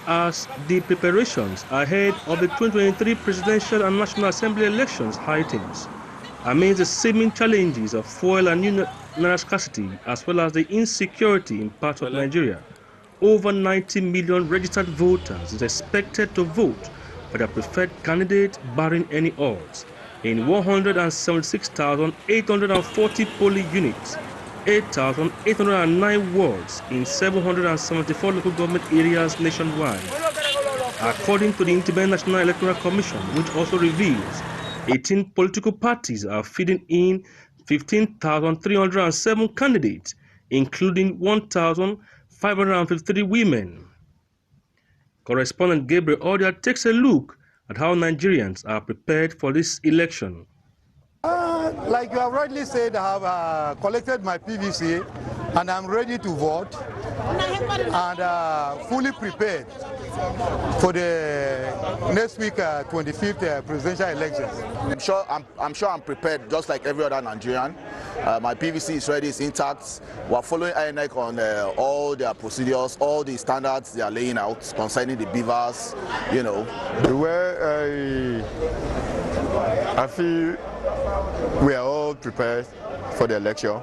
as the preparations ahead of the 2023 presidential and National Assembly elections heightens. Amidst the seeming challenges of fuel and naira scarcity, as well as the insecurity in parts of Nigeria, over 90 million registered voters is expected to vote for their preferred candidate barring any odds in 176,840 polling units, 8,809 wards in 774 local government areas nationwide. According to the Independent National Electoral Commission, which also reveals 18 political parties are feeding in 15,307 candidates, including 1,553 women. Correspondent Gabriel Odia takes a look at how Nigerians are prepared for this election. Like you have rightly said, I have collected my PVC and I'm ready to vote and fully prepared for the next week 25th presidential elections. I'm sure I'm prepared just like every other Nigerian. My PVC is ready, it's intact. We're following INEC on all their procedures, all the standards they are laying out concerning the beavers, you know. Well, I feel we are all prepared for the election.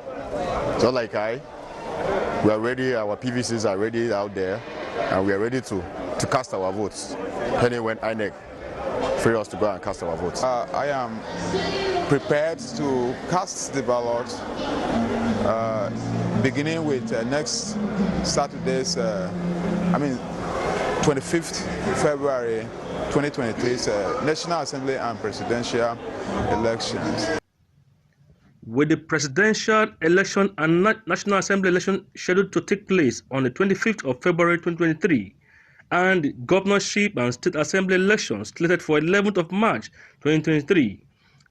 Just like we are ready, our PVCs are ready out there, and we are ready to cast our votes. Pending when INEC free us to go and cast our votes. I am prepared to cast the ballot beginning with next Saturday's, 25th February 2023's National Assembly and Presidential elections. With the presidential election and National Assembly election scheduled to take place on the 25th of February 2023, and governorship and state assembly elections slated for 11th of March 2023,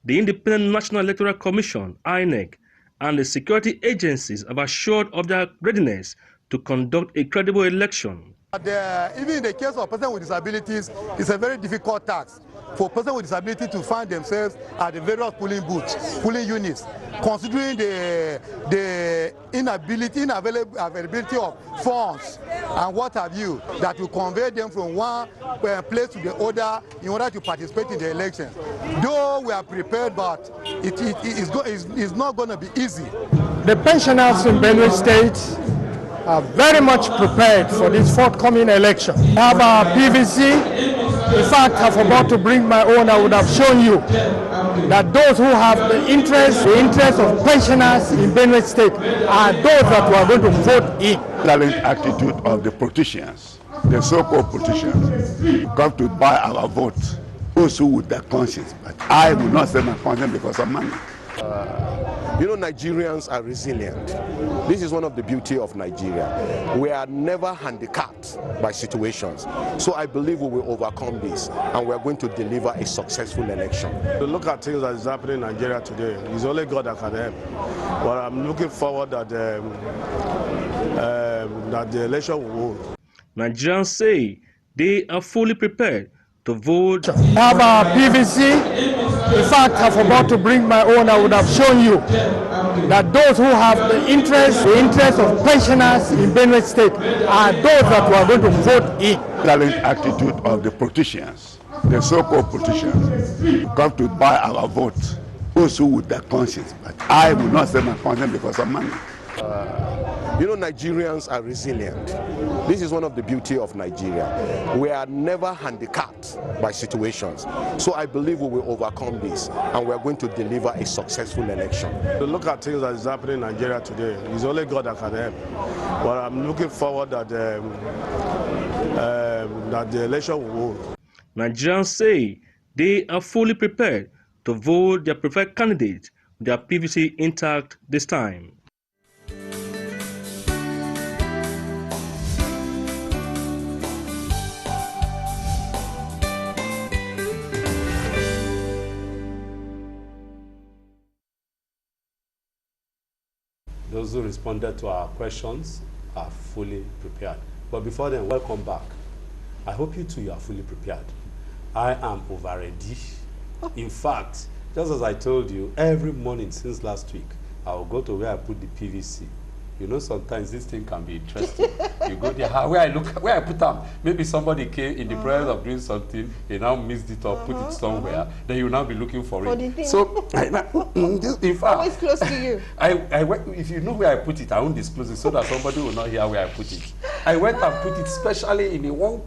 the Independent National Electoral Commission, INEC, and the security agencies have assured of their readiness to conduct a credible election. Even in the case of persons with disabilities, it's a very difficult task for persons with disability to find themselves at the various polling booths, polling units, considering the availability of funds and what have you that will convey them from one place to the other in order to participate in the elections. Though we are prepared, but it's not going to be easy. The pensioners in Benue State are very much prepared for this forthcoming election. We have our PVC. In fact, I forgot to bring my own. I would have shown you that those who have the interest of pensioners in Benue State are those that we are going to vote in. Challenge attitude of the politicians, the so-called politicians, come to buy our vote. Also with their conscience, but I will not sell my conscience because of money. You know, Nigerians are resilient. This is one of the beauty of Nigeria. We are never handicapped by situations. So I believe we will overcome this and we are going to deliver a successful election. To look at things that is happening in Nigeria today, it's only God that can help. But I'm looking forward that the election will hold. Nigerians say they are fully prepared to vote. We have our PVC. In fact, I forgot to bring my own. I would have shown you that those who have the interest of pensioners in Benue State are those that we are going to vote in. Challenge attitude of the politicians, the so-called politicians, come to buy our vote. Also with their conscience, but I will not sell my conscience because of money. You know, Nigerians are resilient. This is one of the beauty of Nigeria. We are never handicapped by situations. So I believe we will overcome this and we are going to deliver a successful election. To look at things that is happening in Nigeria today, it's only God that can help. But I'm looking forward that the election will hold. Nigerians say they are fully prepared to vote their preferred candidate with their PVC intact this time. Those who responded to our questions are fully prepared. But before then, welcome back. I hope you too are fully prepared. I am over ready. In fact, just as I told you, every morning since last week, I will go to where I put the PVC. You know, sometimes this thing can be interesting. You go there, where I put them. Maybe somebody came in the process of doing something, they now missed it or put it somewhere. Then you now be looking for it. So, in fact, always close to you. If you know where I put it, I won't disclose it so that somebody will not hear where I put it. I went and put it specially in one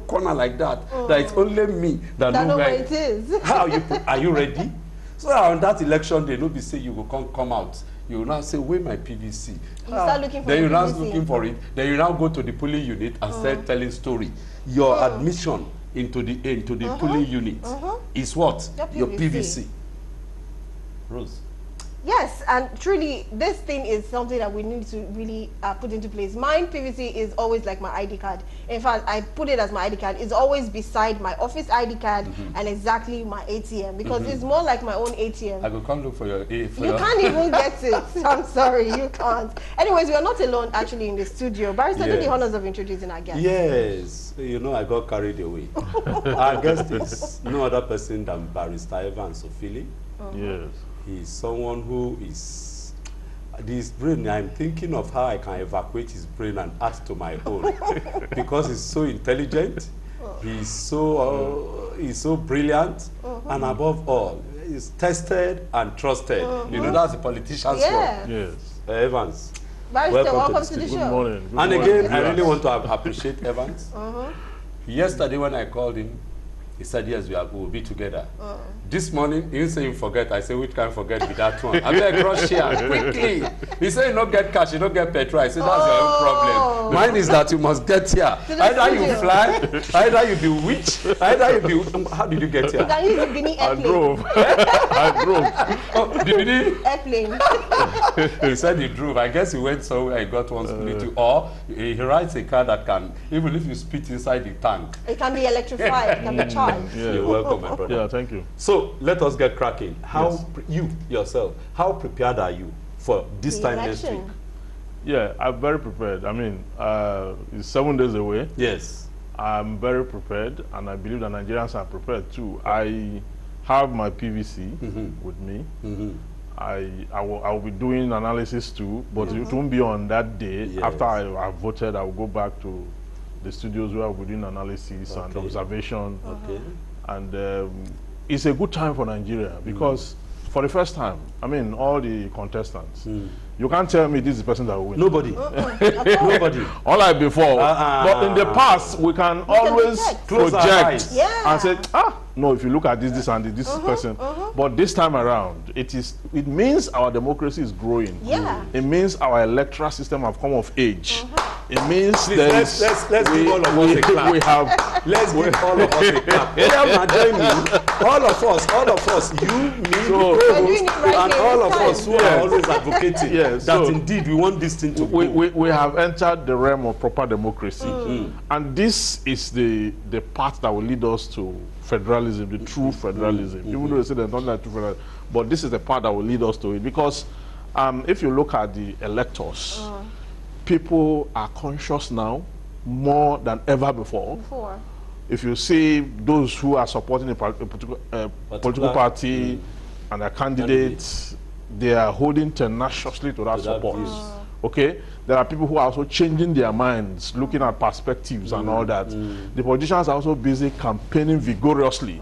corner like that. That it's only me that know where it is. How are you ready? So on that election, they be say you will come out. You will now say, where my PVC? You start looking for then you're now PVC. looking for it. Then you now go to the polling unit and start telling story. Your admission into the polling unit is what? Your PVC. Rose. Yes, and truly, this thing is something that we need to really put into place. Mine PVC is always like my ID card. In fact, I put it as my ID card. It's always beside my office ID card and exactly my ATM because it's more like my own ATM. I will come look for your You can't even get it. I'm sorry, you can't. Anyways, we are not alone actually in the studio. Barrister, do the honors of introducing our guest. Yes, you know, I got carried away. Our guest is no other person than Barrister Evans Ofili. Yes. He's someone who is, this brain, I'm thinking of how I can evacuate his brain and add to my own. Because he's so intelligent, he's so brilliant, and above all, he's tested and trusted. You know, that's the politician's word. Yes. Evans, welcome to the show. Good morning. And again, I really want to appreciate Evans. Yesterday when I called him, he said, yes, we will be together. This morning, he didn't say you forget. I said, which kind of forget with that one? I better cross here quickly. He said, you don't get cash, you don't get petrol. I said, that's your own problem. Mine is that you must get here. Either you fly, either you be witch, either you be... How did you get here? Can you use the mini airplane? I drove. I drove. Oh, did he? Airplane. He said he drove. I guess he went somewhere and got one split. Or he rides a car that can, even if you spit inside the tank. It can be electrified, it can be charged. Yeah. You're welcome, my brother. Yeah, thank you. So let us get cracking. How you yourself, how prepared are you for this time next week? Yeah, I'm very prepared. I mean, it's 7 days away. Yes. I'm very prepared, and I believe that Nigerians are prepared too. I have my PVC with me. I will be doing analysis too, but it won't be on that day. Yes. After I voted, I will go back to the studios where I will be doing analysis and observation. And it's a good time for Nigeria because for the first time, I mean, all the contestants, you can't tell me this is the person that will win. Nobody. Nobody. Unlike before. But in the past, we can always project and say, no, if you look at this and this person. But this time around, it means our democracy is growing. It means our electoral system have come of age. It means let's give all of us a clap. Let's give all of us a clap. All of us, you, me, and all of us who are always advocating that indeed we want this thing to go. We have entered the realm of proper democracy. And this is the path that will lead us to federalism, the true federalism. Even though they say there's not like true federalism, but this is the path that will lead us to it. Because if you look at the electors, people are conscious now more than ever before. If you see those who are supporting a political party and their candidates, they are holding tenaciously to that support. Okay, there are people who are also changing their minds, looking at perspectives and all that. The politicians are also busy campaigning vigorously.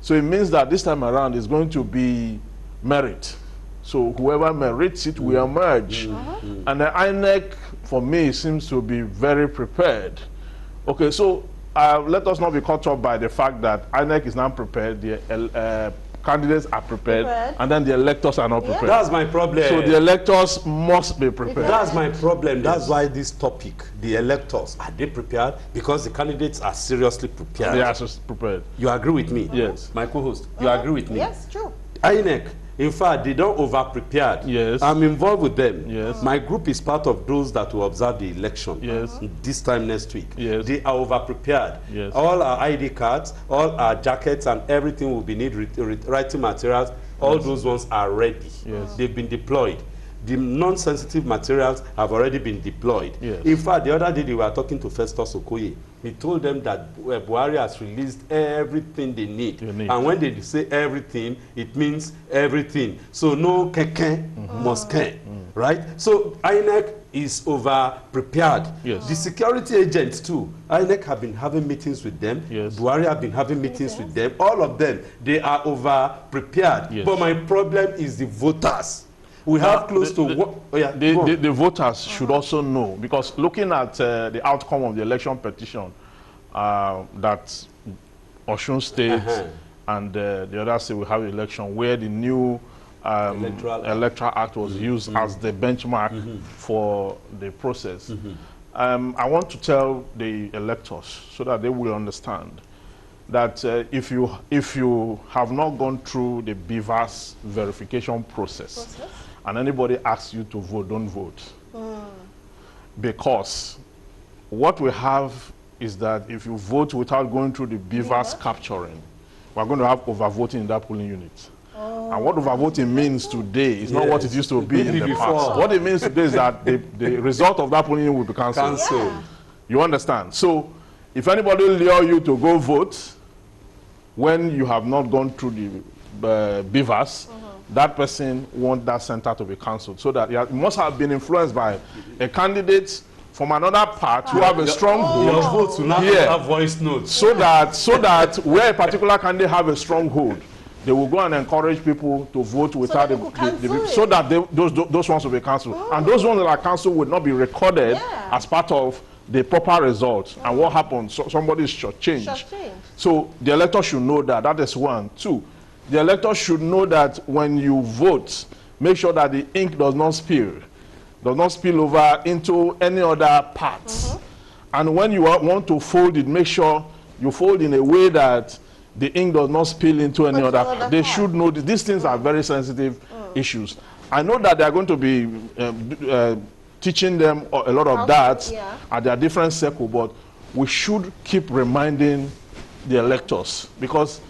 So it means that this time around is going to be merit. So whoever merits it will emerge. And the INEC, for me, seems to be very prepared. Okay, so let us not be caught up by the fact that INEC is not prepared, the candidates are prepared, and then the electors are not prepared. That's my problem. So the electors must be prepared. That's my problem. That's why this topic, the electors, are they prepared? Because the candidates are seriously prepared. They are prepared. You agree with me? Yes. My co-host, you agree with me? Yes, true. INEC, in fact, they don't over-prepared. Yes. I'm involved with them. Yes. My group is part of those that will observe the election. Yes. This time next week. Yes. They are over-prepared. Yes. All our ID cards, all our jackets and everything will be need writing materials. All those ones are ready. Yes. They've been deployed. The non-sensitive materials have already been deployed. Yes. In fact, the other day they were talking to Festus Okoye. He told them that Buhari has released everything they need. And when they say everything, it means everything. So no keke must care, right? So INEC, is over prepared. Yes. The security agents too, INEC have been having meetings with them. Yes. Buhari have been having meetings with them. All of them, they are over prepared. Yes. But my problem is the voters. We have close to the voters should also know, because looking at the outcome of the election petition that Osun State and the other state will have an election where the new Electoral Act was used as the benchmark for the process. I want to tell the electors so that they will understand that if you have not gone through the BVAS verification process and anybody asks you to vote, don't vote. Because what we have is that if you vote without going through the BVAS capturing, we're going to have overvoting in that polling unit. And what overvoting means today is not what it used to be in the past. What it means today is that the result of that polling unit will be cancelled. You understand? So if anybody lure you to go vote when you have not gone through the BVAS, that person wants that center to be cancelled. So that it must have been influenced by a candidate from another part who have a strong hold. Your votes will not have voice notes. So that where a particular candidate have a strong hold, they will go and encourage people to vote without so that those ones will be cancelled. And those ones that are cancelled will not be recorded as part of the proper result. And what happens? So somebody is shortchanged. So the elector should know that. That is one. Two, the elector should know that when you vote, make sure that the ink does not spill over into any other parts. And when you want to fold it, make sure you fold in a way that the ink does not spill into any other. They should know that these things are very sensitive issues. I know that they are going to be teaching them a lot of that at their different circles, but we should keep reminding the electors, because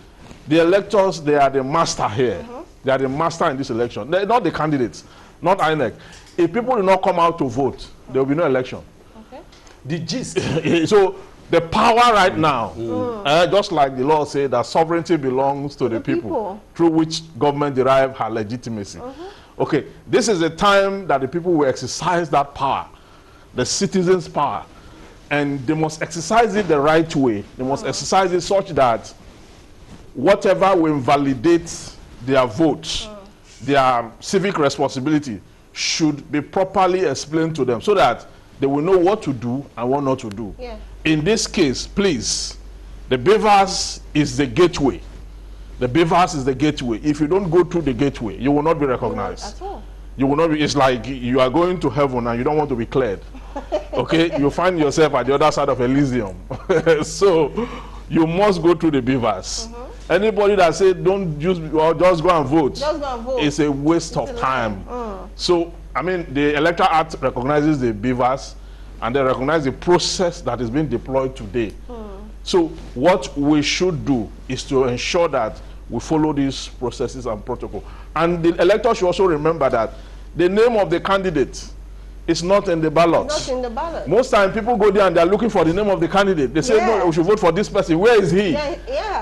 the electors, they are the master here. They are the master in this election. They're not the candidates, not INEC. If people do not come out to vote, there will be no election. The gist. So the power right now, just like the law says that sovereignty belongs to the people, through which government derive her legitimacy. Okay, this is a time that the people will exercise that power, the citizens' power, and they must exercise it the right way. They must exercise it such that whatever will invalidate their votes, their civic responsibility, should be properly explained to them so that they will know what to do and what not to do. In this case, please, the BVAS is the gateway. The BVAS is the gateway. If you don't go through the gateway, you will not be recognized. You will not be, it's like you are going to heaven and you don't want to be cleared. Okay, you find yourself at the other side of Elysium. So you must go through the BVAS. Anybody that says don't use or just go and vote, it's a waste of time. So, I mean, the Electoral Act recognizes the BVAS and they recognize the process that is being deployed today. So what we should do is to ensure that we follow these processes and protocol. And the elector should also remember that the name of the candidate is not in the ballot. Not in the ballot. Most time people go there and they're looking for the name of the candidate. They say, no, we should vote for this person. Where is he?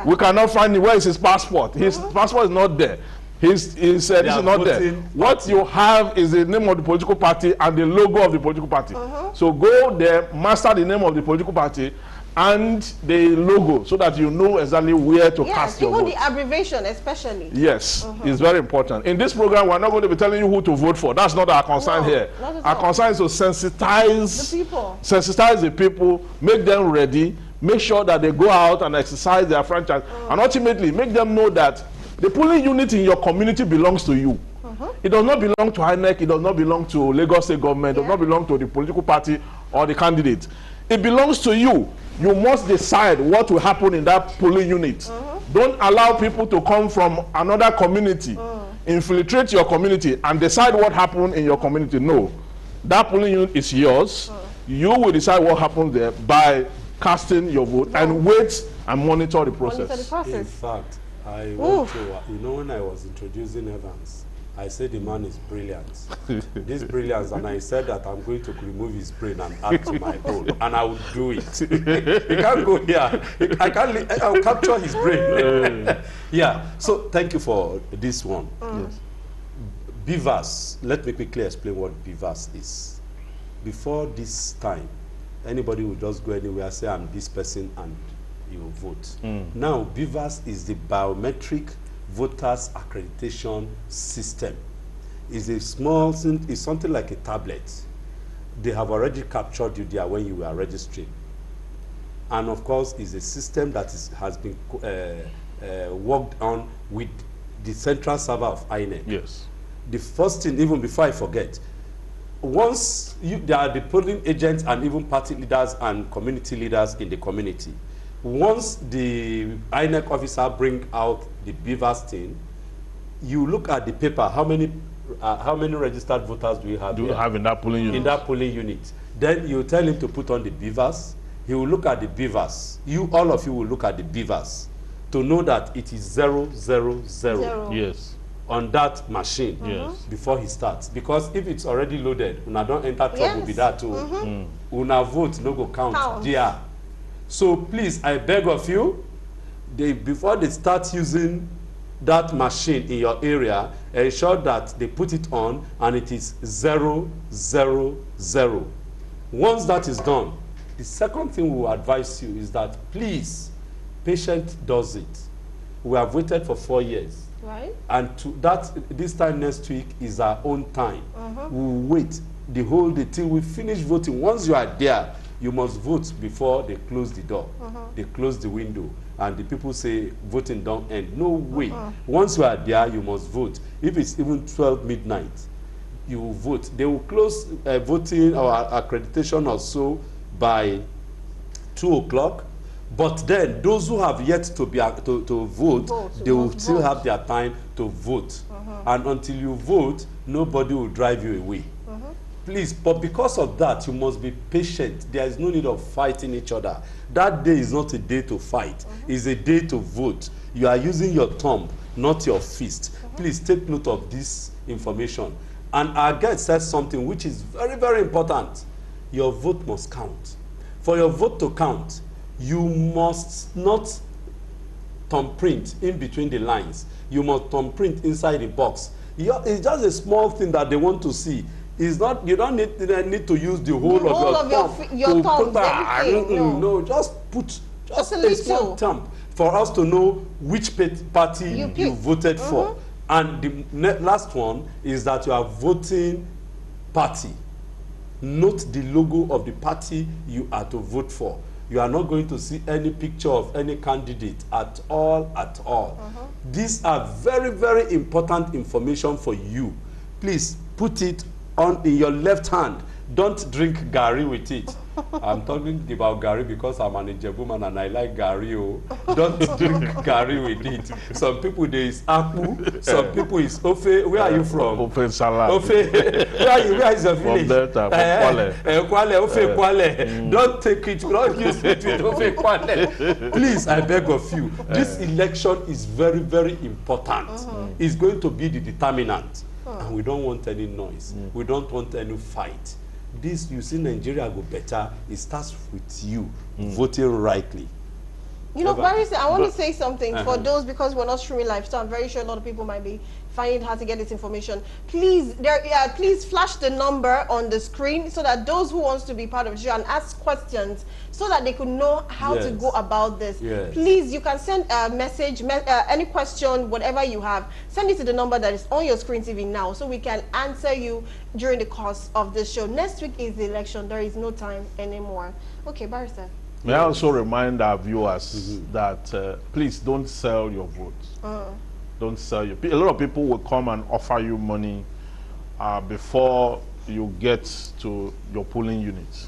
We cannot find him. Where is his passport? His passport is not there. This is not there. What you have is the name of the political party and the logo of the political party. So go there, master the name of the political party and the logo so that you know exactly where to cast your vote. Even the abbreviation especially. Yes, it's very important. In this program, we're not going to be telling you who to vote for. That's not our concern here. Our concern is to sensitize the people. Sensitize the people, make them ready, make sure that they go out and exercise their franchise, and ultimately make them know that the polling unit in your community belongs to you. It does not belong to INEC, it does not belong to Lagos State government, it does not belong to the political party or the candidate. It belongs to you. You must decide what will happen in that polling unit. Don't allow people to come from another community, infiltrate your community, and decide what happened in your community. No. That polling unit is yours. You will decide what happens there by casting your vote and wait and monitor the process. In fact, I want to, you know, when I was introducing Evans, I said the man is brilliant. This brilliance, and I said that I'm going to remove his brain and add to my own, and I will do it. He can't go here. I'll capture his brain. Yeah. So thank you for this one. Yes. BVAS. Let me quickly explain what BVAS is. before this time, anybody will just go anywhere, say I'm this person, and you vote. Now, BVAS is the biometric voters accreditation system. It's a small thing, it's something like a tablet. They have already captured you there when you were registering. And of course, it's a system that has been worked on with the central server of INEC. Yes. The first thing, even before I forget, once there are the polling agents and even party leaders and community leaders in the community, once the INEC officer bring out the BVAS thing, you look at the paper, how many registered voters do you have in that polling unit? In that polling unit. Then you tell him to put on the BVAS. He will look at the BVAS. All of you will look at the BVAS to know that it is 000 yes. on that machine before he starts. Because if it's already loaded, una don't enter trouble with that too. Una vote no go count there. So please, I beg of you, before they start using that machine in your area, ensure that they put it on and it is 000. Once that is done, the second thing we will advise you is that please, patient does it. We have waited for 4 years. Right. And this time next week is our own time. We'll wait the whole day till we finish voting. Once you are there, you must vote before they close the door. They close the window. And the people say voting don't end. No way. Once you are there, you must vote. If it's even 12 midnight, you will vote. They will close voting or accreditation or so by 2 o'clock. But then those who have yet to vote, they will still have their time to vote. And until you vote, nobody will drive you away. Please, but because of that, you must be patient. There is no need of fighting each other. That day is not a day to fight. It's a day to vote. You are using your thumb, not your fist. Please take note of this information. And our guest said something which is very, very important. Your vote must count. For your vote to count, you must not thumbprint in between the lines. You must thumbprint inside the box. It's just a small thing that they want to see. It's not, you don't need to use the whole of your thumb. No, just put a small thumb for us to know which party you voted for. And the last one is that you are voting party. Note the logo of the party you are to vote for. You are not going to see any picture of any candidate at all. These are very, very important information for you. Please put it on in your left hand. Don't drink Gary with it. I'm talking about Gary because I'm an Ijebu man and I like Gary. Don't drink Gary with it. Some people there is Akpu, some people is Ofe. Where are you from? Ofe Salah. Ofe. Where is your village? From Delta, Kwale. Kwale, Ofe Kwale. Don't take it, don't use it with Ofe Kwale. Please, I beg of you. This election is very, very important. It's going to be the determinant. And we don't want any noise. We don't want any fight. This, you see, Nigeria go better. It starts with you voting rightly. You know, Barrister, I want to say something for those, because we're not streaming live, so I'm very sure a lot of people might be finding it hard to get this information. Please, please flash the number on the screen so that those who wants to be part of the show and ask questions so that they could know how to go about this. Please, you can send a message, any question, whatever you have, send it to the number that is on your screen TV now so we can answer you during the course of this show. Next week is the election. There is no time anymore. Okay, Barrister. May I also remind our viewers that please don't sell your votes. Don't sell your. A lot of people will come and offer you money before you get to your polling unit.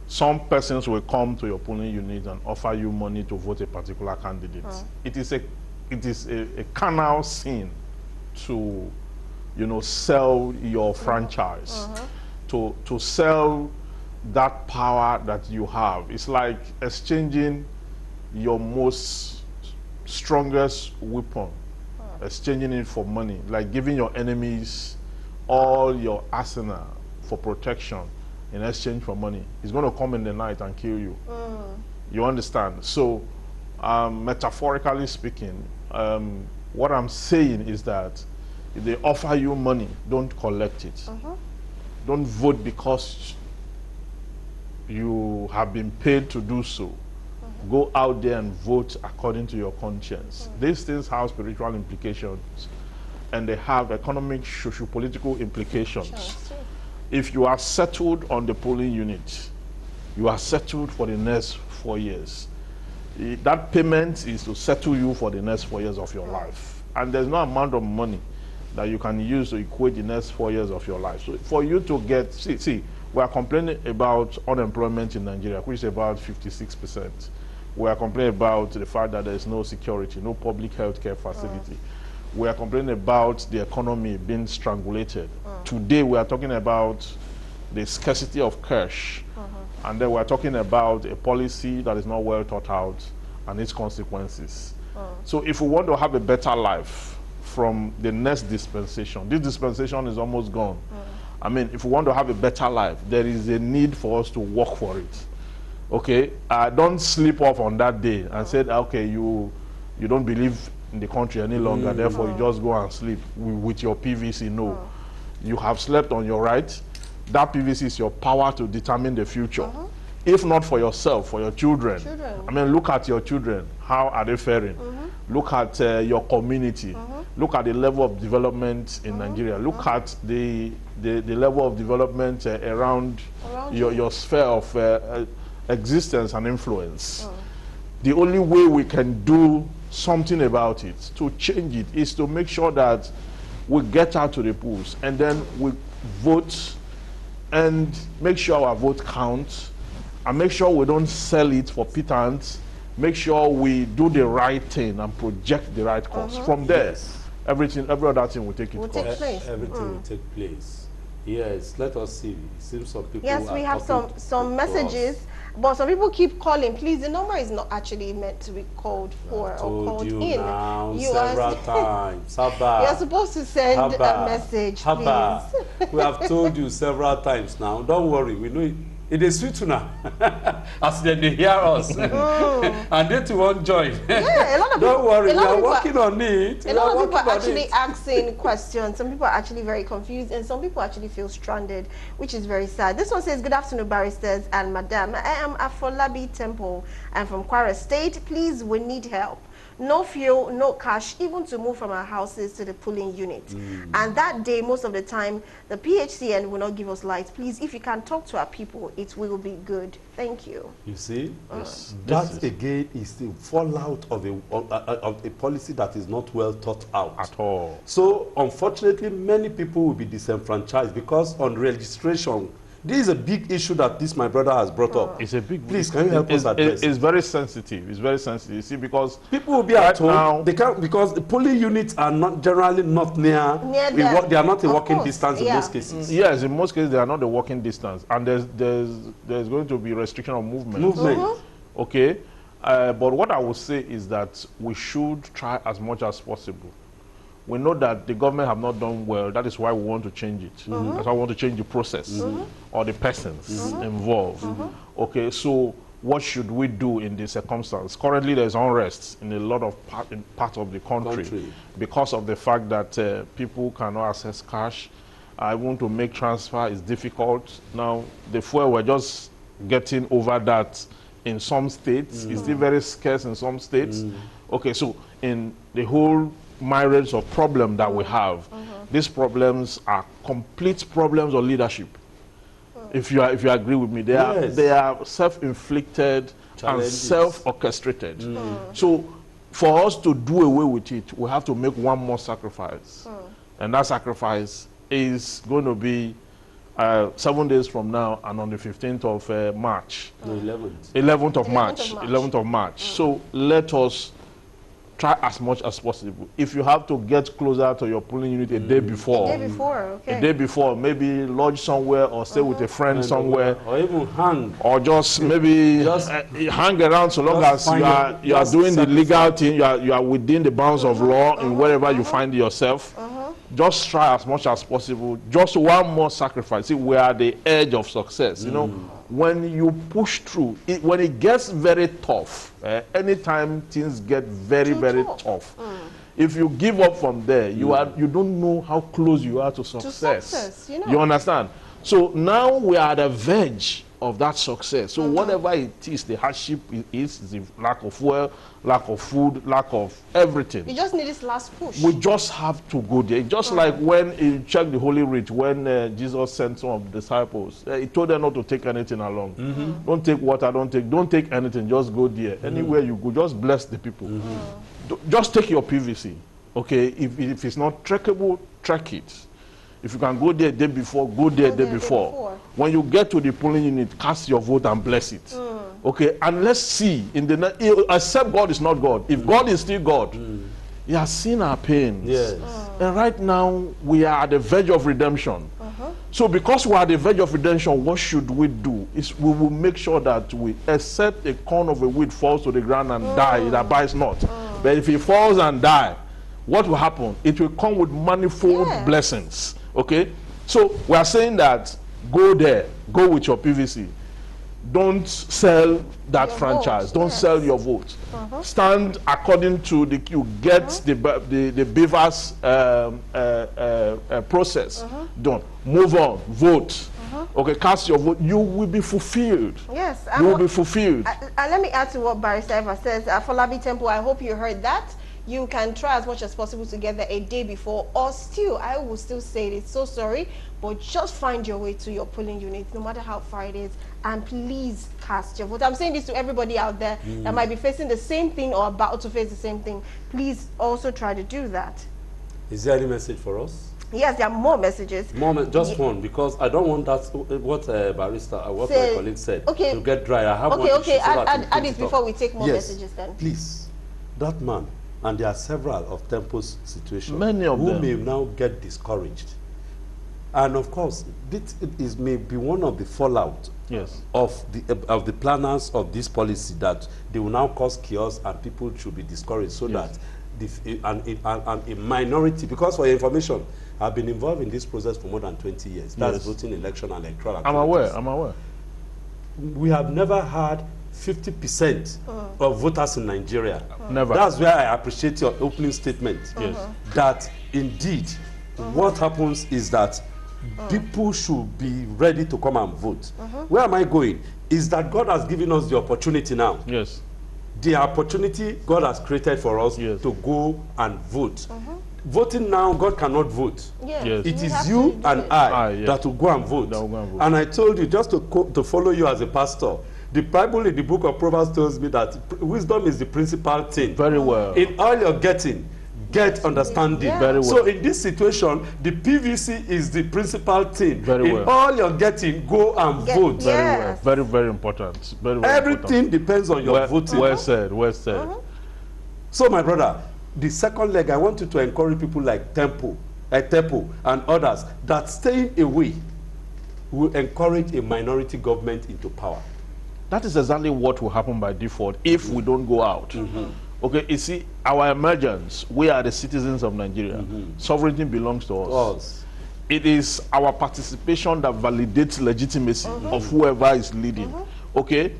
Some persons will come to your polling unit and offer you money to vote a particular candidate. It is a carnal sin to, sell your franchise, to sell that power that you have. It's like exchanging your most strongest weapon, exchanging it for money, like giving your enemies all your arsenal for protection in exchange for money. It's going to come in the night and kill you. You understand? So metaphorically speaking, what I'm saying is that if they offer you money, don't collect it. Don't vote because you have been paid to do so. Go out there and vote according to your conscience. These things have spiritual implications, and they have economic, socio-political implications. If you are settled on the polling unit, you are settled for the next 4 years. That payment is to settle you for the next 4 years of your life. And there's no amount of money that you can use to equate the next 4 years of your life. So for you to get, see, we are complaining about unemployment in Nigeria, which is about 56%. We are complaining about the fact that there is no security, no public health care facility. We are complaining about the economy being strangulated. Today we are talking about the scarcity of cash. And then we are talking about a policy that is not well thought out and its consequences. So if we want to have a better life from the next dispensation, this dispensation is almost gone. I mean, if we want to have a better life, there is a need for us to work for it. Okay, don't sleep off on that day and say, okay, you don't believe in the country any longer, therefore you just go and sleep with your PVC. No, you have slept on your right. That PVC is your power to determine the future. If not for yourself, for your children. I mean, look at your children. How are they faring? Look at your community. Look at the level of development in Nigeria. Look at the level of development around your sphere of existence and influence. The only way we can do something about it, to change it, is to make sure that we get out to the polls and then we vote and make sure our vote counts and make sure we don't sell it for pittance. Make sure we do the right thing and project the right cause. From there, every other thing will take its course. Everything will take place. Yes, let us see. It seems some people. Yes, we have some messages. But some people keep calling. Please, the number is not actually meant to be called for or called in. Now, several times. You're supposed to send a message, please. We have told you several times now. Don't worry, we know it. It is sweet now. As they hear us. And they too won't join. Yeah, a lot of Don't people, worry, we are working on it. A lot of people are actually asking questions. Some people are actually very confused, and some people actually feel stranded, which is very sad. This one says, good afternoon, barristers and madam. I am Afolabi Temple. I'm from Kwara State. Please, we need help. No fuel, no cash, even to move from our houses to the polling unit. And that day, most of the time, the PHCN will not give us lights. Please, if you can talk to our people, it will be good. Thank you. You see, that again is the fallout of a policy that is not well thought out. At all. So, unfortunately, many people will be disenfranchised because on registration, this is a big issue that my brother has brought up. It's a big. Please, can you help us address it? It's very sensitive. It's very sensitive. You see, because people will be at home now. They can't, because the polling units are not generally not near them. They are not a walking distance in most cases. Yes, in most cases they are not a walking distance, and there's going to be restriction of movement. Okay, but what I would say is that we should try as much as possible. We know that the government have not done well. That is why we want to change it. That's why we want to change the process or the persons involved. Okay, so what should we do in this circumstance? Currently, there's unrest in a lot of parts of the country because of the fact that people cannot access cash. I want to make transfer is difficult. Now, the fuel, we're just getting over that in some states. It's still very scarce in some states. Okay, so in the whole myriads of problems that we have, these problems are complete problems of leadership. If you agree with me, they are self-inflicted and self-orchestrated. So for us to do away with it, we have to make one more sacrifice, and that sacrifice is going to be 7 days from now, and on the 15th of March. No, 11th of March. 11th of March. So let us try as much as possible. If you have to get closer to your polling unit a day before. A day before, maybe lodge somewhere or stay with a friend somewhere. Or even hang. Or just maybe hang around so long as you are doing the legal thing, you are within the bounds of law in wherever you find yourself. Just try as much as possible. Just one more sacrifice. See, we are at the edge of success. You know, when you push through, when it gets very tough, anytime things get very tough, if you give up from there, you don't know how close you are to success. You understand? So now we are at the verge of that success. So whatever it is, the hardship is the lack of fuel, lack of food, lack of everything. You just need this last push. We just have to go there. Just like when you check the Holy Writ, when Jesus sent some of the disciples, he told them not to take anything along. Don't take water, don't take anything, just go there. Anywhere you go, just bless the people. Just take your PVC. Okay, if it's not trackable, track it. If you can go there the day before, go there the day before. When you get to the polling unit, cast your vote and bless it. Okay, and let's see, except God is not God. If God is still God, He has seen our pains. And right now, we are at the verge of redemption. So because we are at the verge of redemption, what should we do? Is we will make sure that except a corn of a weed falls to the ground and die, it abides not. But if it falls and die, what will happen? It will come with manifold blessings. Okay? So we are saying that go there, go with your PVC. Don't sell that franchise. Don't sell your vote. Stand according to you get the beavers process. Don't move on. Vote. Okay, cast your vote. You will be fulfilled. Yes, you will be fulfilled. Let me add to what Barrister Eva says. For Labi Temple, I hope you heard that. You can try as much as possible to get there a day before, or still, I will still say it, so sorry, but just find your way to your polling unit, no matter how far it is, and please cast your vote. I'm saying this to everybody out there that might be facing the same thing or about to face the same thing. Please also try to do that. Is there any message for us? Yes, there are more messages. Just one, because I don't want that, what my colleague said, to get dry. I have one okay, issue so add it before we take more messages then. Please, that man, and there are several of Temple's situations Many of who them may now get discouraged. And of course, this may be one of the fallout of the planners of this policy, that they will now cause chaos and people should be discouraged, so that a minority, because for your information, I've been involved in this process for more than 20 years. That's voting, election, and electoral activities. I'm aware. We have never had 50% of voters in Nigeria. Never. That's where I appreciate your opening statement. That indeed, what happens is that people should be ready to come and vote. Where am I going? Is that God has given us the opportunity now. The opportunity God has created for us to go and vote. Voting now, God cannot vote. It is you and I that will go and vote. And I told you, just to follow you as a pastor, the Bible in the book of Proverbs tells me that wisdom is the principal thing. Very well. In all you're getting, get understanding. Very well. So in this situation, the PVC is the principal thing. Very well. In all you're getting, go and vote. Very well. Very, very important. Very, very Everything important. depends on your voting. Well said. Well said. So my brother, the second leg, I want you to encourage people like Temple and others that staying away will encourage a minority government into power. That is exactly what will happen by default if we don't go out. Okay, you see, our emergence, we are the citizens of Nigeria. Sovereignty belongs to us. It is our participation that validates legitimacy of whoever is leading. Okay,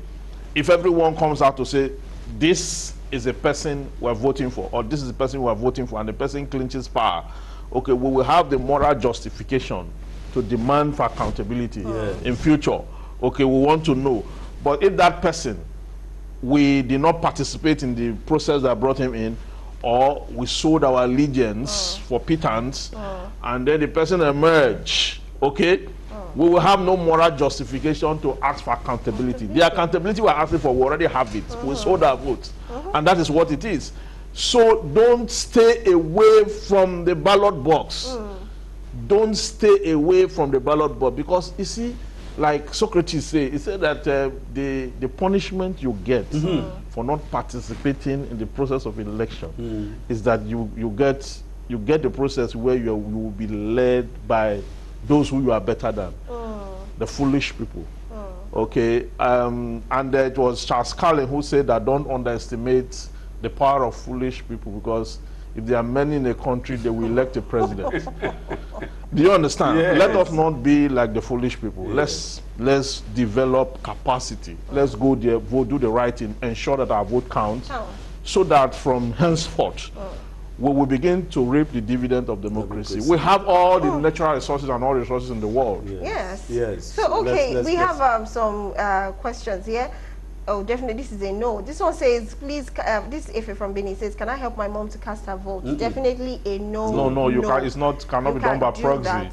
if everyone comes out to say, this is a person we're voting for, or this is the person we're voting for, and the person clinches power, okay, we will have the moral justification to demand for accountability in future. Okay, we want to know. But if that person, we did not participate in the process that brought him in, or we sold our allegiance for pittance, and then the person emerged, okay, we will have no moral justification to ask for accountability. The accountability we're asking for, we already have it. We sold our vote. And that is what it is. So don't stay away from the ballot box. Don't stay away from the ballot box, because you see, like Socrates said, he said that the punishment you get for not participating in the process of election is that you get the process where you will be led by those who you are better than, the foolish people. Okay, and it was Charles Carlin who said that don't underestimate the power of foolish people, because if there are many in a country, they will elect a president. Do you understand? Yes. Let us not be like the foolish people. Let's develop capacity. Let's go there, vote, do the right thing, ensure that our vote counts, so that from henceforth, we will begin to reap the dividend of democracy. We have all the natural resources and all resources in the world. Yes. Yes. So, okay, we have some questions here. Oh, definitely, this is a no. This one says, please, this Ife from Benin says, can I help my mom to cast her vote? Definitely a no. No, you can't. It's not, cannot be done by proxy. That.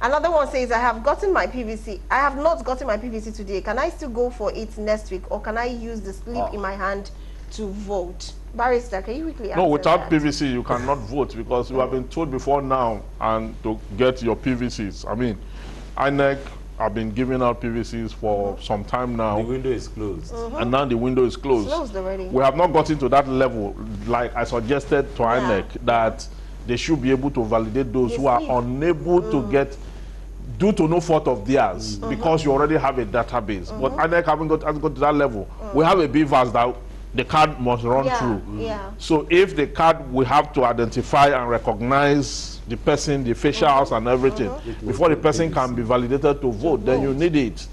Another one says, I have gotten my PVC. I have not gotten my PVC today. Can I still go for it next week, or can I use the slip in my hand to vote? Barrister, can you quickly answer No, without that? PVC, you cannot vote, because you have been told before now and to get your PVCs. I mean, INEC have been giving out PVCs for some time now. The window is closed. And now the window is closed. Closed already. We have not gotten to that level, like I suggested to INEC, that they should be able to validate those who are unable to get, due to no fault of theirs, because you already have a database. But INEC hasn't got to that level. We have a BVAS that the card must run through. So if the card, we have to identify and recognize the person, the facials and everything, before the person can be validated to vote, then you need it.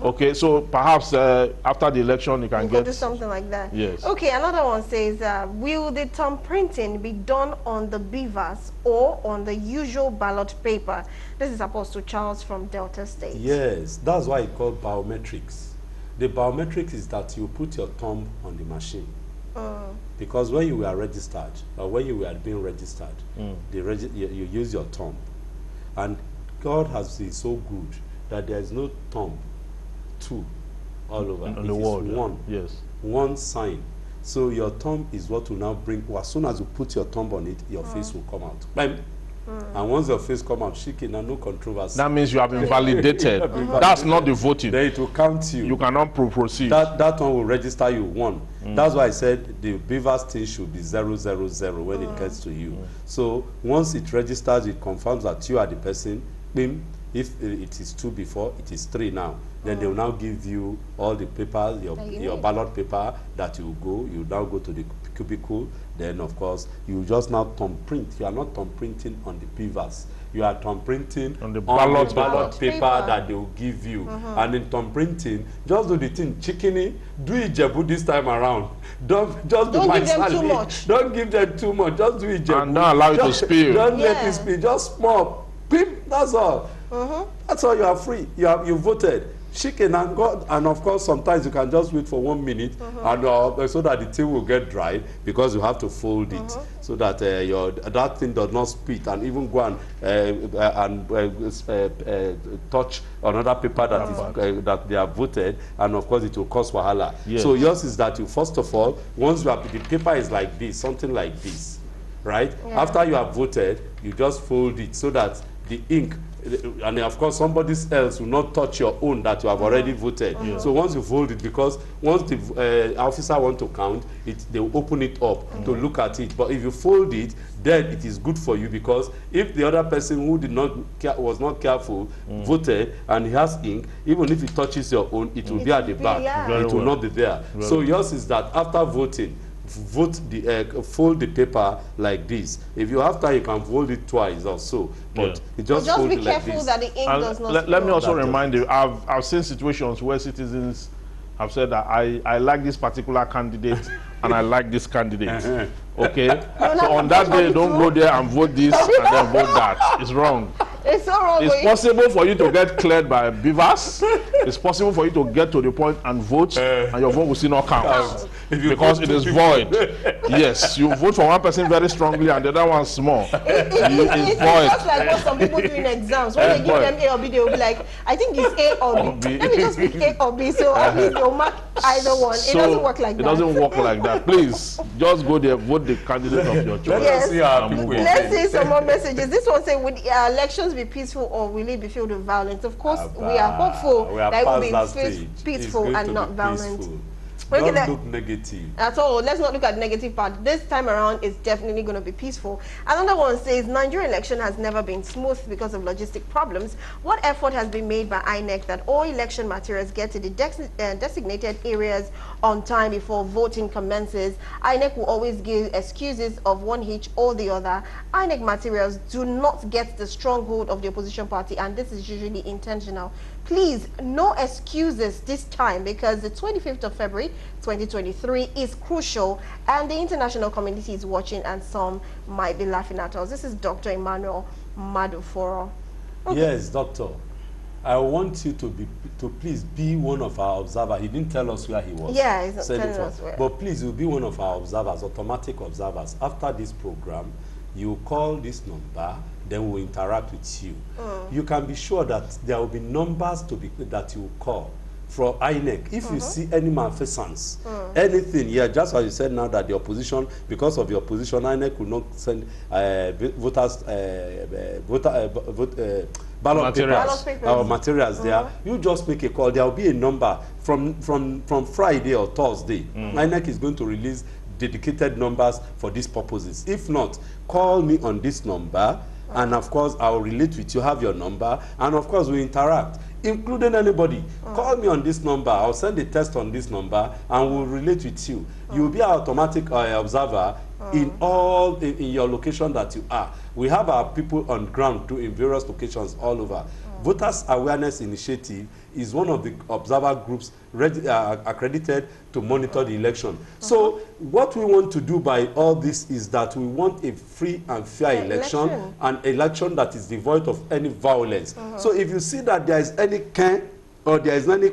Okay, so perhaps after the election you can do something like that. Yes. Okay, another one says, will the thumb printing be done on the BVAS or on the usual ballot paper? This is Apostle Charles from Delta State. Yes, that's why it's called biometrics. The biometrics is that you put your thumb on the machine. Because when you were registered, or when you were being registered, you use your thumb. And God has been so good that there is no thumb two all over. In the world, one. Yes. One sign. So your thumb is what will now bring, well, as soon as you put your thumb on it, your face will come out. Bam. And once your face come out, shaking and no controversy. That means you have been validated. That's not the voting. Then it will count you. You cannot proceed. That one will register you one. That's why I said the BVAS thing should be 000 when it gets to you. So once it registers, it confirms that you are the person. Bim. If it is 2 before, it is 3 now. Then they will now give you all the papers, your ballot paper that you now go to the cubicle. Then, of course, you just now thumb print. You are not thumb printing on the BVAS. You are thumb printing on the ballot paper that they will give you. And in thumb printing, just do the thing, chickeny, do Ijebu this time around. Don't give them too much. Don't give them too much. Just do Ijebu. And don't allow it to spill. Don't let it spill. Just small. Pim, that's all. That's all. You are free. You voted. Chicken and God, and of course sometimes you can just wait for 1 minute and so that the thing will get dry, because you have to fold it so that that thing does not spit and even go and touch another paper that is that they have voted, and of course it will cause wahala. Yes. So yours is that you first of all, once you have, the paper is like this, something like this, right? After you have voted, you just fold it so that the ink, and of course somebody else will not touch your own that you have already voted. So once you fold it, because once the officer want to count it, they will open it up to look at it. But if you fold it, then it is good for you, because if the other person who was not careful voted and he has ink, even if it touches your own, it will be at the back. It will not be there. So yours is that after voting, fold the paper like this. If you have time, you can fold it twice or so. But just fold be it like careful this. that the ink does not. Let me also remind you, I've seen situations where citizens have said that I like this particular candidate and I like this candidate. Okay, so on that day, don't go there and vote this and then vote that. It's wrong. It's so wrong. It's possible for you to get cleared by BVAS. It's possible for you to get to the point and vote, and your vote will still not count because it is void. Yes, you vote for one person very strongly and the other one small. It's void. Just like what some people do in exams. When they give them A or B, they will be like, I think it's A or B. Let me just pick A or B. So at least they'll mark either one. It doesn't work like that. It doesn't work like that. Please, just go there, vote the candidate of your choice. Let's see some more messages. This one says, would elections be peaceful or will it be filled with violence? Of course, we are hopeful that it will be peaceful and not violent. Don't look negative at all. Let's not look at the negative part. This time around, it's definitely going to be peaceful. Another one says, Nigerian election has never been smooth because of logistic problems. What effort has been made by INEC that all election materials get to the designated areas on time before voting commences? INEC will always give excuses of one hitch or the other. INEC materials do not get the stronghold of the opposition party, and this is usually intentional. Please, no excuses this time, because the 25th of February 2023 is crucial, and the international community is watching, and some might be laughing at us. This is Dr. Emmanuel Maduforo. Okay. Yes, Doctor. I want you to please be one of our observers. He didn't tell us where he was. Yeah, he's not telling us where. But please, you'll be one of our observers, automatic observers. After this program, you call this number, then we'll interact with you. You can be sure that there will be numbers that you call from INEC. If you see any malfeasance, anything, yeah, just as you said now that the opposition, because of your opposition, INEC will not send ballot papers or materials there. You just make a call. There will be a number from Friday or Thursday. INEC is going to release dedicated numbers for these purposes. If not, call me on this number, and of course I will relate with you, have your number, and of course we interact, including anybody. Call me on this number, I'll send a text on this number, and we'll relate with you. You'll be an automatic observer in your location that you are. We have our people on ground too in various locations all over. Voters Awareness Initiative is one of the observer groups accredited to monitor the election. So what we want to do by all this is that we want a free and fair election, an election that is devoid of any violence. So if you see that there is any or there is any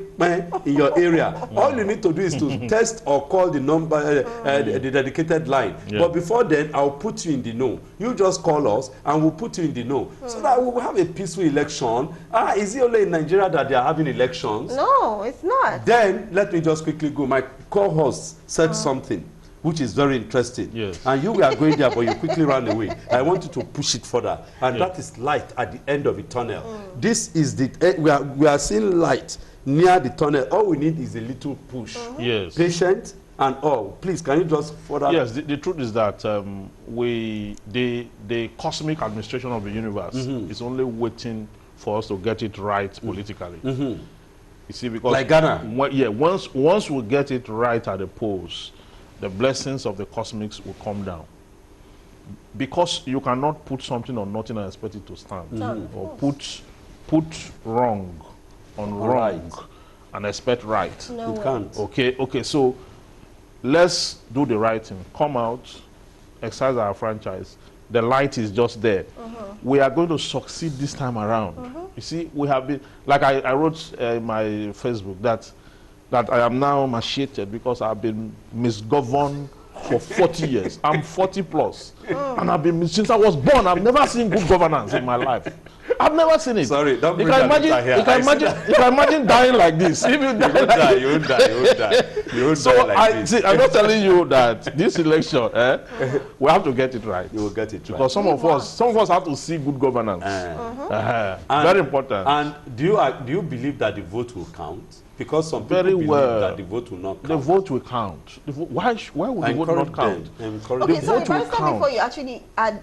in your area, all you need to do is to test or call the number, the dedicated line. But before then, I'll put you in the know. You just call us and we'll put you in the know, so that we will have a peaceful election. Is it only in Nigeria that they are having elections? No, it's not. Then let me just quickly go. My co-host said something which is very interesting. Yes. And you were going there, but you quickly ran away. I want you to push it further. And that is light at the end of the tunnel. This is the, we are seeing light near the tunnel. All we need is a little push. Yes. Patient and all. Please, can you just further? Yes, the truth is that the cosmic administration of the universe is only waiting for us to get it right politically. You see, because like Ghana. Once we get it right at the polls, the blessings of the cosmics will come down. Because you cannot put something on nothing and expect it to stand. Or put wrong on wrong and expect right. No, you can't. Okay, so let's do the right thing. Come out, exercise our franchise. The light is just there. We are going to succeed this time around. You see, we have been, like I wrote in my Facebook that I am now emaciated because I've been misgoverned for 40 years. I'm 40 plus. And I've been, since I was born, I've never seen good governance in my life. I've never seen it. Sorry, don't bring that here. You can imagine dying like this. If you die, you won't die. You won't die like this. See, I'm not telling you that this election, we have to get it right. You will get it right. Because some of us have to see good governance. Very important. And do you believe that the vote will count? Because some people believe that the vote will not count. The vote will count. Why would the vote not count? Okay, so before you actually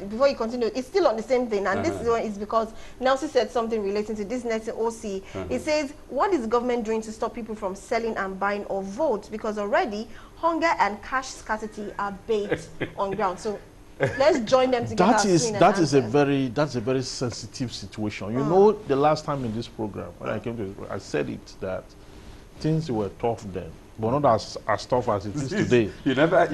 before you continue, it's still on the same thing, and this one is because Nelson said something relating to this next OC. It says, what is the government doing to stop people from selling and buying or vote? Because already hunger and cash scarcity are bait on ground. So let's join them together. That's a very sensitive situation. You know, the last time in this program when I came to this program, I said it that things were tough then, but not as tough as it is today. You are not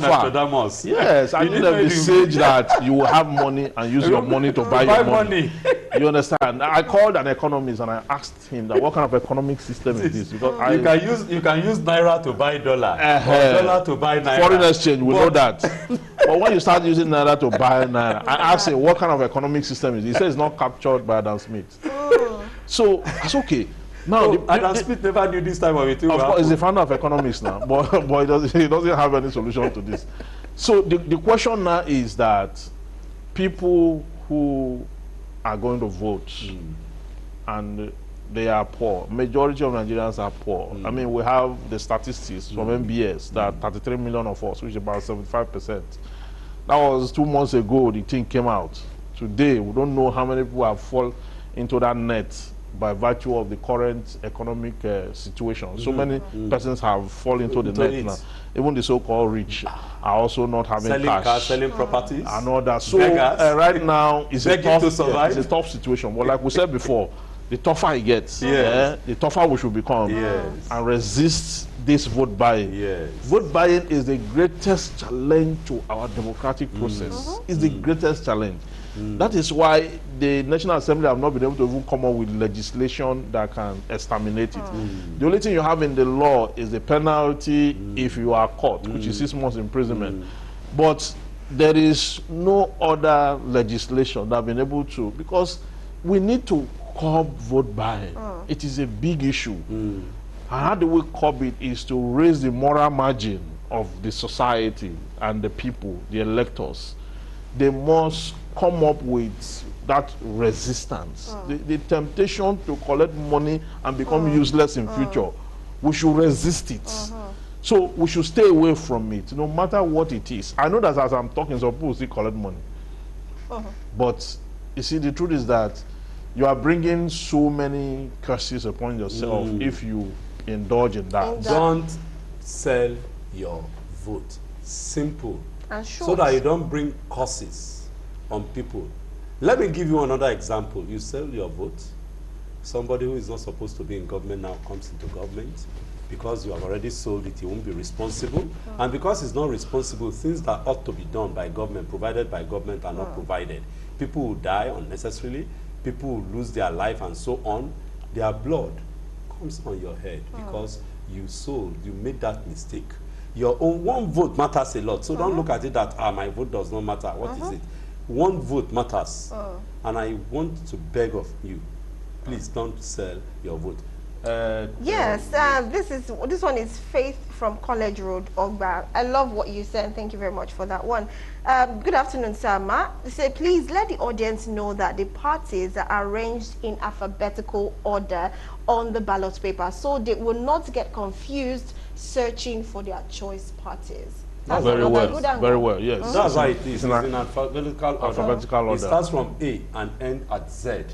Nostradamus. Yes, I didn't have the sage that you will have money and use your money to buy your money. You understand? I called an economist and I asked him that what kind of economic system is this? Because you can use naira to buy dollar, or dollar to buy naira. Foreign exchange, we know that. But when you start using naira to buy naira, I asked him what kind of economic system is this? He says it's not captured by Adam Smith. So that's okay. Now, Adam Smith never knew this time of it. Of course, he's the founder of economics now, but he doesn't have any solution to this. So the question now is that people who are going to vote and they are poor, majority of Nigerians are poor. I mean, we have the statistics from MBS that 33 million of us, which is about 75%. That was 2 months ago, the thing came out. Today, we don't know how many people have fallen into that net by virtue of the current economic situation. So many persons have fallen into the net now. Even the so-called rich are also not having cash. Selling properties. And all that. So right now, it's a tough situation. But like we said before, the tougher it gets, the tougher we should become and resist this vote buying. Yes. Vote buying is the greatest challenge to our democratic process. It's the greatest challenge. That is why the National Assembly have not been able to even come up with legislation that can exterminate it. The only thing you have in the law is the penalty if you are caught, which is 6 months imprisonment. But there is no other legislation that have been able to, because we need to curb vote buying. It is a big issue. And how do we curb it is to raise the moral margin of the society and the people, the electors. They must come up with that resistance. The temptation to collect money and become useless in future, we should resist it. So we should stay away from it, no matter what it is. I know that as I'm talking, some people still collect money. But you see, the truth is that you are bringing so many curses upon yourself if you indulge in that. Don't sell your vote. Simple. And so that you don't bring curses on people. Let me give you another example. You sell your vote. Somebody who is not supposed to be in government now comes into government. Because you have already sold it, he won't be responsible. And because he's not responsible, things that ought to be done by government, provided by government, are not provided. People will die unnecessarily. People will lose their life and so on. Their blood comes on your head because you sold, you made that mistake. Your own one vote matters a lot. So don't look at it that, my vote does not matter. What is it? One vote matters. And I want to beg of you, please don't sell your vote. Yes, this one is Faith from College Road, Ogba. I love what you said. Thank you very much for that one. Good afternoon, Sama. Say, please let the audience know that the parties are arranged in alphabetical order on the ballot paper, so they will not get confused searching for their choice parties. That's very well, yes. That's how it is. It's in alphabetical order. It starts from A and end at Z.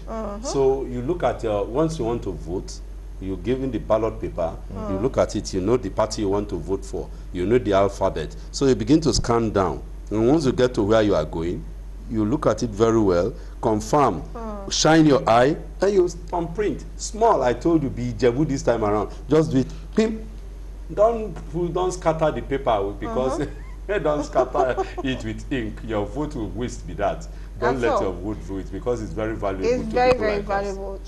So you look at once you want to vote, you're given the ballot paper, you look at it, you know the party you want to vote for, you know the alphabet. So you begin to scan down. And once you get to where you are going, you look at it very well, confirm, shine your eye, and you print. Small, I told you, be Jebu this time around. Just do it. Pim. Don't scatter the paper because don't scatter it with ink. Your vote will waste with that. Don't let your vote vote because it's very valuable. It's very valuable.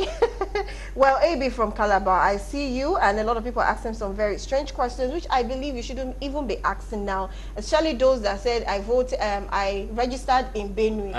Well, AB from Calabar, I see you, and a lot of people are asking some very strange questions, which I believe you shouldn't even be asking now. Especially those that said, I registered in Benue,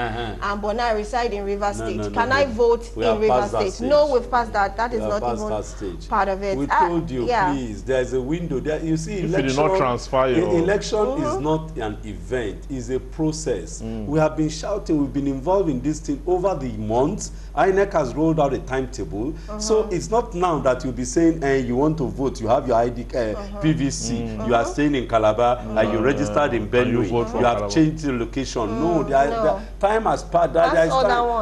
but now I reside in River State. Can I vote in River State? No, we've passed that. That is not even part of it. We told you, please, there's a window. There, you see, if you did not transfer your... Election is not an event, it's a process. We have been shouting, we've been involved in this thing over the months. INEC has rolled out a timetable. So it's not now that you'll be saying you want to vote, you have your ID PVC, you are staying in Calabar, you registered in Benue, you have changed the location. No, time has passed.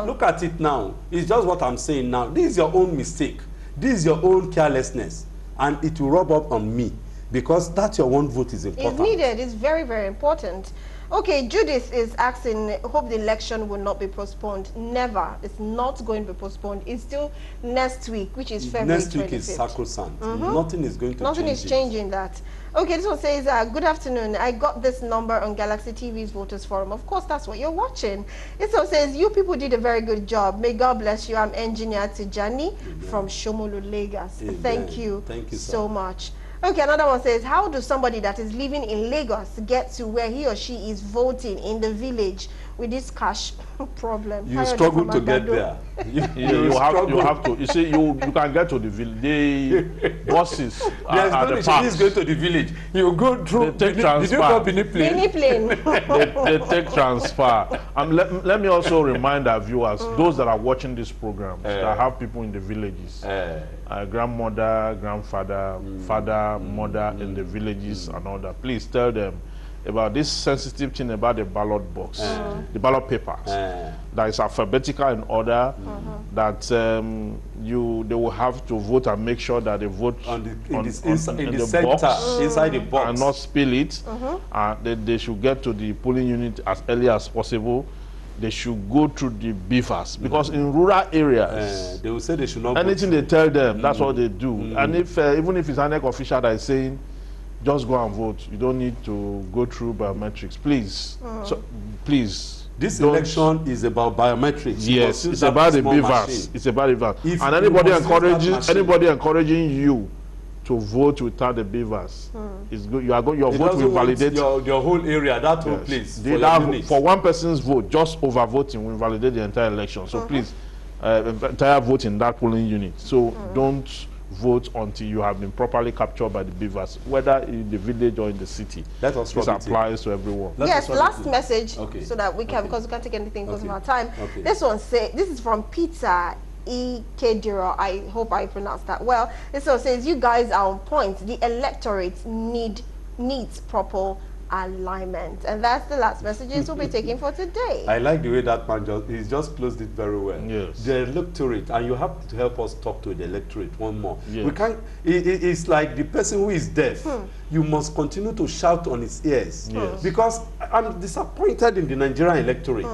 Look at it now. It's just what I'm saying now. This is your own mistake. This is your own carelessness. And it will rub up on me because that your one vote is important. It's needed. It's very, very important. Okay, Judith is asking, hope the election will not be postponed. Never. It's not going to be postponed. It's still next week, which is February 25th. Next week is sacrosanct. Nothing is going to change. Nothing is changing that. Okay, this one says, good afternoon. I got this number on Galaxy TV's Voters Forum. Of course, that's what you're watching. This one says, you people did a very good job. May God bless you. I'm engineer Tijani from Shomolu, Lagos. Thank you so much. Okay, another one says, how does somebody that is living in Lagos get to where he or she is voting in the village with this cash problem? You struggle to get there. You have to. You see, you can get to the village. The buses are the parks. He's going to the village. You go through. They take transfer. Did you go Benin plane? They take transfer. Let me also remind our viewers, those that are watching this program, that have people in the villages, grandmother, grandfather, father, mother in the villages and all that. Please tell them about this sensitive thing about the ballot box, the ballot papers, that is alphabetical in order, that they will have to vote and make sure that they vote in the box, inside the box, and not spill it. They should get to the polling unit as early as possible. They should go through the beavers, because in rural areas, they will say they should not. Anything they tell them, that's what they do. And if even if it's an INEC official that is saying just go and vote. You don't need to go through biometrics. Please, please. This election is about biometrics. Yes, it's about the beavers. It's about the beavers. And anybody encouraging you to vote without the beavers is good. Your vote will validate your whole area, that whole place. For one person's vote, just overvoting will validate the entire election. So please, entire vote in that polling unit. So don't vote until you have been properly captured by the beavers, whether in the village or in the city. This applies to everyone. Yes, last message, so that we can, because we can't take anything because of our time. This one this is from Peter E. Kediro. I hope I pronounced that well. This one says, you guys are on point. The electorate needs proper alignment. And that's the last messages we'll be taking for today. I like the way that man just closed it very well. Yes. The electorate, and you have to help us talk to the electorate one more. Yes. We can't, it's like the person who is deaf. You must continue to shout on his ears. Yes. Because I'm disappointed in the Nigerian electorate.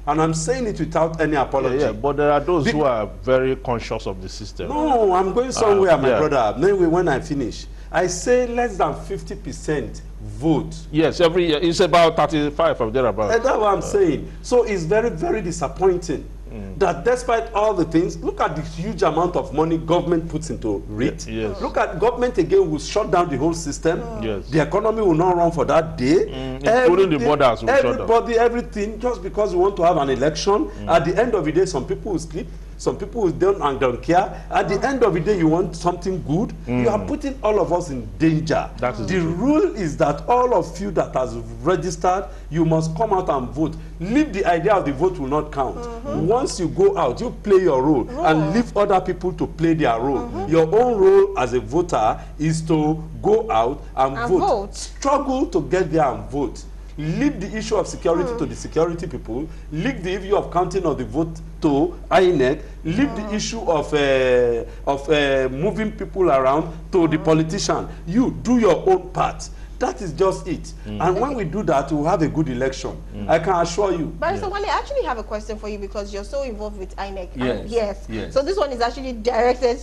And I'm saying it without any apology. But there are those who are very conscious of the system. No, I'm going somewhere, my brother. Maybe when I finish, I say less than 50% vote. Yes, every year. It's about 35 or thereabouts. That's what I'm saying. So it's very, very disappointing that despite all the things, look at the huge amount of money government puts into it. Yes. Look at government again will shut down the whole system. Yes. The economy will not run for that day. Including the borders will shut down. Everybody, everything, just because we want to have an election. At the end of the day, some people will sleep. Some people will don't care. At the end of the day, you want something good. You are putting all of us in danger. The rule is that all of you that has registered, you must come out and vote. Leave the idea of the vote will not count. Once you go out, you play your role and leave other people to play their role. Your own role as a voter is to go out and vote. Struggle to get there and vote. Leave the issue of security to the security people. Leave the issue of counting of the vote to INEC. Leave the issue of moving people around to the politician. You do your own part. That is just it. And when we do that, we'll have a good election. I can assure you. Barrister Wale, I actually have a question for you because you're so involved with INEC. Yes. So this one is actually directed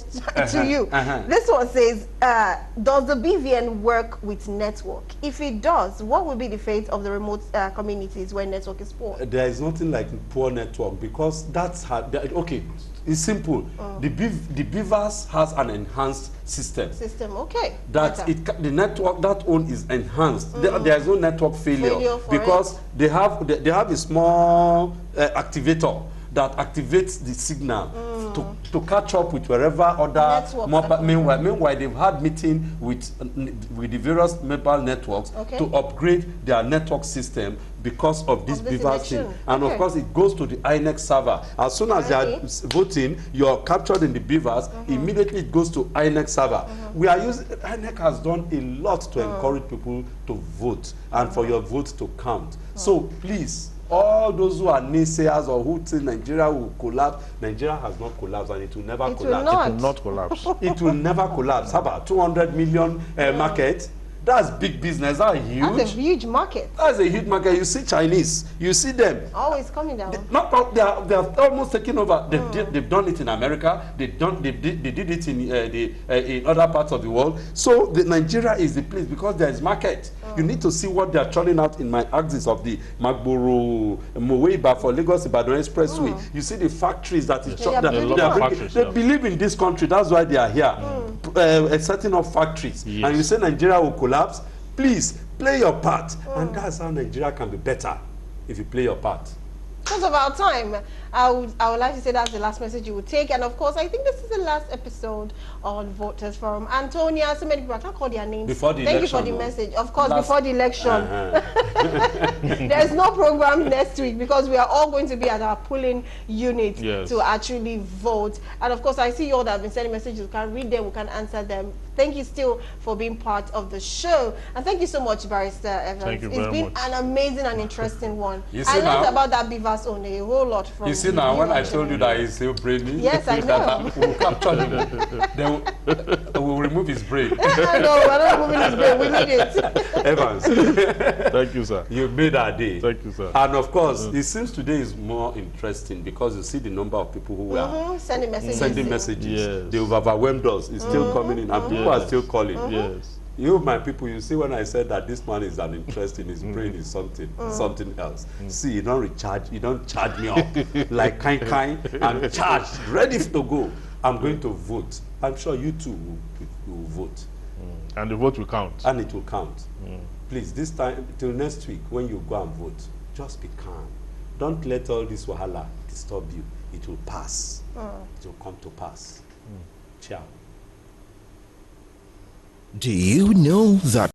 to you. This one says, does the BVN work with network? If it does, what will be the fate of the remote communities where network is poor? There is nothing like poor network because that's how, okay. It's simple. The Beavers has an enhanced system. Okay. The network that one is enhanced. There is no network failure because they have a small activator that activates the signal to catch up with wherever other. Meanwhile, they've had meeting with the various mobile networks to upgrade their network system because of this Beavers thing. And of course, it goes to the INEC server. As soon as they are voting, you're captured in the Beavers. Immediately, it goes to INEC server. We are using INEC has done a lot to encourage people to vote and for your vote to count. So please, all those who are naysayers or who think Nigeria will collapse, Nigeria has not collapsed and it will never collapse. It will not collapse. It will never collapse. How about 200 million market? That's big business. That's huge. That's a huge market. That's a huge market. You see Chinese, you see them. Always coming down. They are almost taking over. They've done it in America. They did it in other parts of the world. So Nigeria is the place because there is market. You need to see what they are churning out in my axis of the Magboro Moweiba for Lagos Ibadan Expressway. You see the factories that is they believe in this country. That's why they are here, setting up factories. Yes. And you say Nigeria will collapse. Please play your part, and that's how Nigeria can be better if you play your part. Because of our time, I would like to say that's the last message you would take. And of course, I think this is the last episode on Voters Forum. Antonia, so many people, I can't call their names. Before the Thank election, you for the message. Of course, before the election. There's no program next week because we are all going to be at our polling unit to actually vote. And of course, I see you all that have been sending messages. We can read them, we can answer them. Thank you still for being part of the show. And thank you so much, Barrister Evans. Thank you very much. It's been an amazing and interesting one. I learned about that Beavers on a whole lot from you see now, when I told you that he's still brainy, yes, I know. We'll capture him. Then we'll remove his brain. No, we're not removing his brain. We need it. Evans. Thank you, sir. You made our day. Thank you, sir. And of course, it seems today is more interesting because you see the number of people who are sending messages. Yes. They've overwhelmed us. It's still coming in, and people are still calling. Yes. You, my people, you see when I said that this man is an interest in his brain is something else. See, you don't charge me up like kind. I'm charged, ready to go. I'm going to vote. I'm sure you too will vote. And the vote will count. And it will count. Please, this time, till next week, when you go and vote, just be calm. Don't let all this wahala disturb you. It will pass. It will come to pass. Ciao. Do you know that